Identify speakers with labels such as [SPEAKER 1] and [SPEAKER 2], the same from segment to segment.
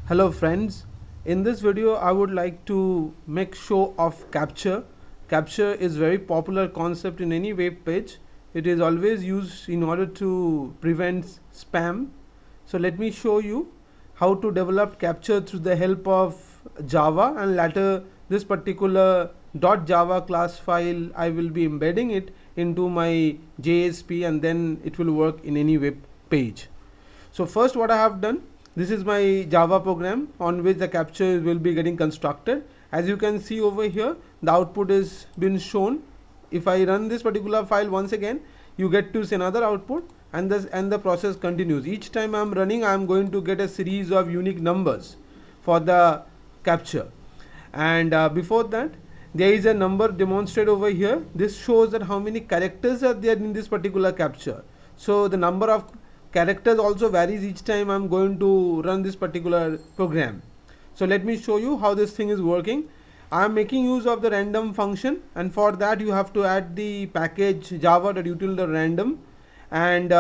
[SPEAKER 1] Hello friends, in this video I would like to make show of capture. Capture is very popular concept in any web page. It is always used in order to prevent spam. So let me show you how to develop capture through the help of Java, and later this particular .java class file I will be embedding it into my JSP, and then it will work in any web page. So first what I have done, this is my Java program on which the capture will be getting constructed. As you can see over here, the output is been shown. If I run this particular file once again, you get to see another output, and the process continues. Each time I am running, I am going to get a series of unique numbers for the capture. And before that, there is a number demonstrated over here. This shows that how many characters are there in this particular capture. So the number of characters also varies each time I'm going to run this particular program. So let me show you how this thing is working. I'm making use of the random function, and for that you have to add the package java.util.random, and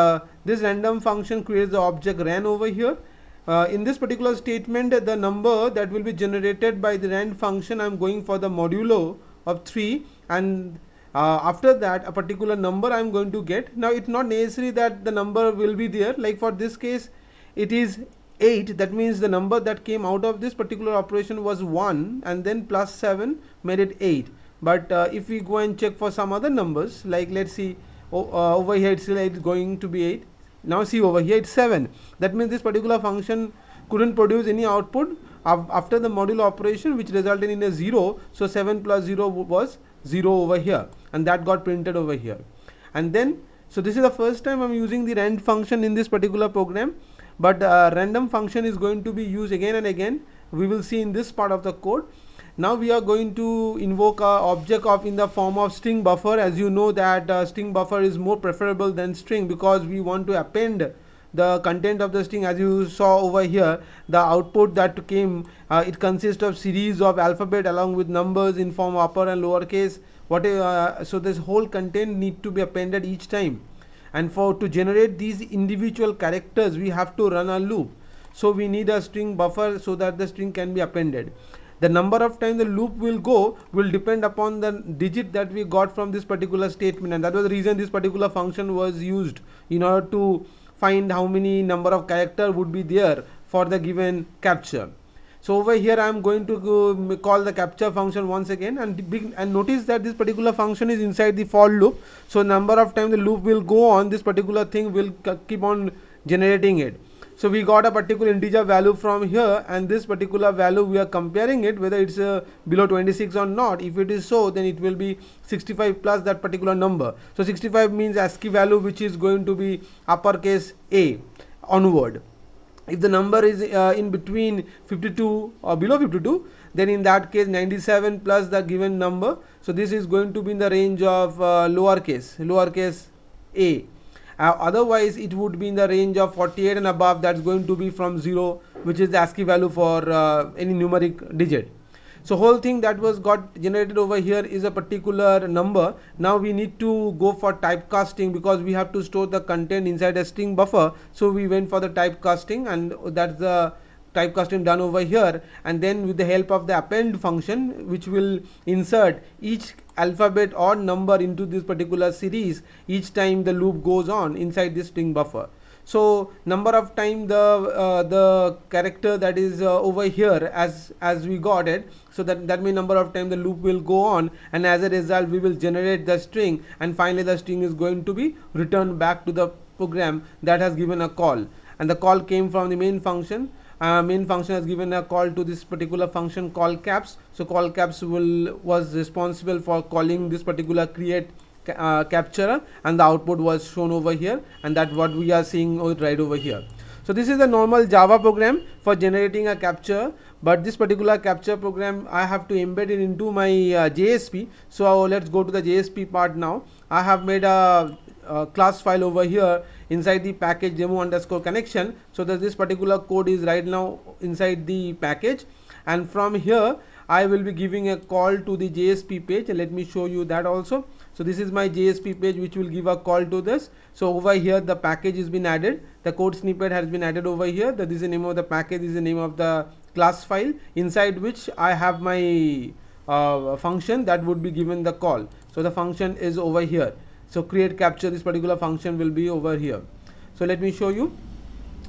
[SPEAKER 1] this random function creates the object ran over here. In this particular statement, the number that will be generated by the rand function, I'm going for the modulo of 3, and after that a particular number I'm going to get. Now it's not necessary that the number will be there, like for this case it is 8. That means the number that came out of this particular operation was 1, and then plus 7 made it 8. But if we go and check for some other numbers, like let's see, over here it's going to be 8. Now see, over here it's 7. That means this particular function couldn't produce any output after the modulo operation, which resulted in a 0. So 7 plus 0 was 0 over here, and that got printed over here. And then, so this is the first time I'm using the rand function in this particular program, but random function is going to be used again and again. We will see in this part of the code. Now we are going to invoke a object of in the form of string buffer. As you know that string buffer is more preferable than string, because we want to append the content of the string. As you saw over here, the output that came, it consists of series of alphabet along with numbers in form of upper and lower case. So this whole content need to be appended each time, and for to generate these individual characters we have to run a loop. So we need a string buffer so that the string can be appended. The number of times the loop will go will depend upon the digit that we got from this particular statement, and that was the reason this particular function was used, in order to find how many number of character would be there for the given capture. So over here I am going to go call the capture function once again, and notice that this particular function is inside the for loop. So number of times the loop will go on, this particular thing will keep on generating it. So we got a particular integer value from here, and this particular value we are comparing it whether it's below 26 or not. If it is so, then it will be 65 plus that particular number. So 65 means ASCII value, which is going to be uppercase A onward. If the number is in between 52 or below 52, then in that case 97 plus the given number. So this is going to be in the range of lowercase a. Otherwise it would be in the range of 48 and above. That's going to be from 0, which is the ASCII value for any numeric digit. So whole thing that was got generated over here is a particular number. Now we need to go for typecasting, because we have to store the content inside a string buffer. So we went for the typecasting, and that's the typecasting done over here. And then with the help of the append function, which will insert each alphabet or number into this particular series each time the loop goes on inside this string buffer. So number of time the character that is over here as we got it, so that means number of time the loop will go on, and as a result we will generate the string, and finally the string is going to be returned back to the program that has given a call, and the call came from the main function. Main function has given a call to this particular function call caps. So call caps was responsible for calling this particular create capturer, and the output was shown over here, and that's what we are seeing right over here. So this is a normal Java program for generating a capture, but this particular capture program I have to embed it into my JSP. So let's go to the JSP part now. I have made a class file over here inside the package demo underscore connection, so that this particular code is right now inside the package, and from here I will be giving a call to the JSP page. Let me show you that also. So this is my JSP page which will give a call to this. So over here the package has been added, the code snippet has been added over here. That is the name of the package, this is the name of the class file inside which I have my function that would be given the call. So the function is over here. So create capture, this particular function will be over here. So let me show you.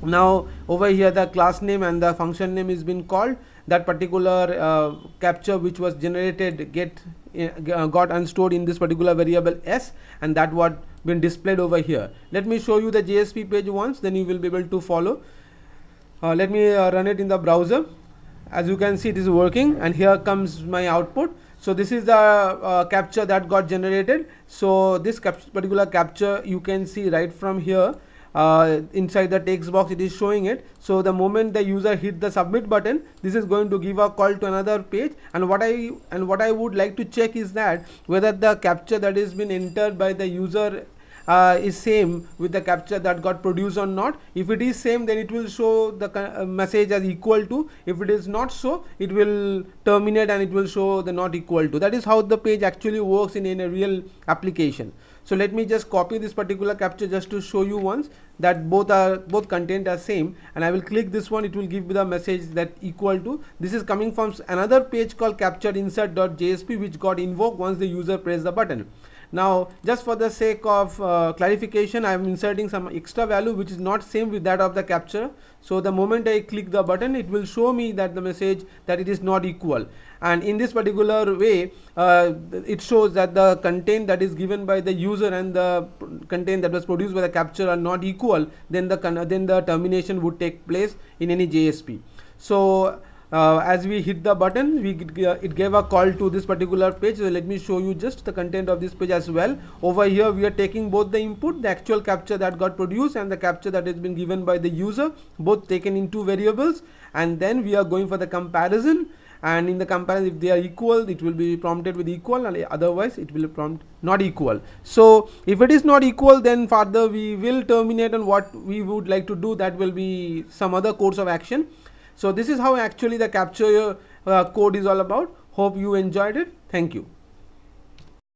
[SPEAKER 1] Now over here the class name and the function name is been called. That particular capture which was generated got unstored in this particular variable s, and that what been displayed over here. Let me show you the JSP page once, then you will be able to follow. Let me run it in the browser. As you can see, it is working, and here comes my output. So this is the capture that got generated. So this particular capture you can see right from here. Inside the text box it is showing it. So the moment the user hit the submit button, this is going to give a call to another page, and what I would like to check is that whether the capture that has been entered by the user is same with the capture that got produced or not. If it is same, then it will show the message as equal to. If it is not so, it will terminate and it will show the not equal to. That is how the page actually works in a real application. So let me just copy this particular capture just to show you once that both content are same, and I will click this one. It will give me the message that equal to. This is coming from another page called capture insert.jsp which got invoked once the user pressed the button. Now just for the sake of clarification, I am inserting some extra value which is not same with that of the capture. So the moment I click the button, it will show me that the message that it is not equal, and in this particular way it shows that the content that is given by the user and the content that was produced by the capture are not equal. Then the termination would take place in any JSP. So as we hit the button, it gave a call to this particular page. So let me show you just the content of this page as well. Over here we are taking both the input, the actual capture that got produced and the capture that has been given by the user, both taken in two variables, and then we are going for the comparison. And in the comparison, if they are equal, it will be prompted with equal, and otherwise it will prompt not equal. So if it is not equal, then further we will terminate, and what we would like to do, that will be some other course of action. So this is how actually the capture code is all about. Hope you enjoyed it. Thank you.